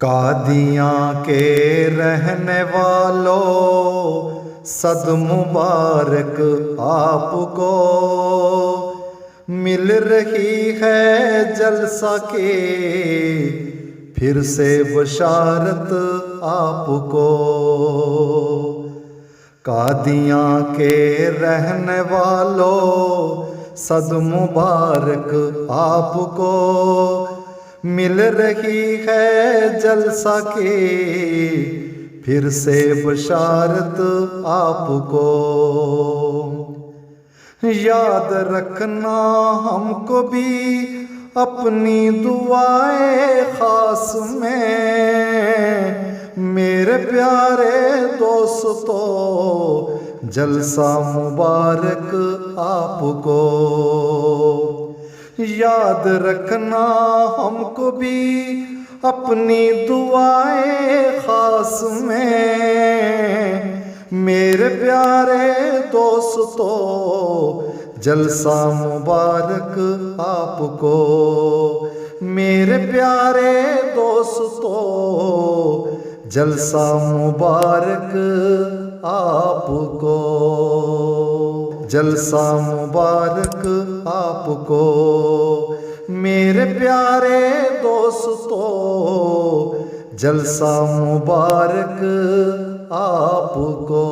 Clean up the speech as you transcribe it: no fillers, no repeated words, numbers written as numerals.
कादियाँ के रहने वालों, सद मुबारक आपको। मिल रही है जलसा के फिर से बशारत आपको। कादियाँ के रहने वालों, सद मुबारक आपको। मिल रही है जलसा के फिर से बशारत आपको। याद रखना हमको भी अपनी दुआएं खास में, मेरे प्यारे दोस्तों जलसा मुबारक आपको। याद रखना हमको भी अपनी दुआएं खास में, मेरे प्यारे दोस्तों जलसा मुबारक आपको। मेरे प्यारे दोस्तों जलसा मुबारक आपको। जलसा मुबारक आपको मेरे प्यारे दोस्तों, जलसा मुबारक आपको।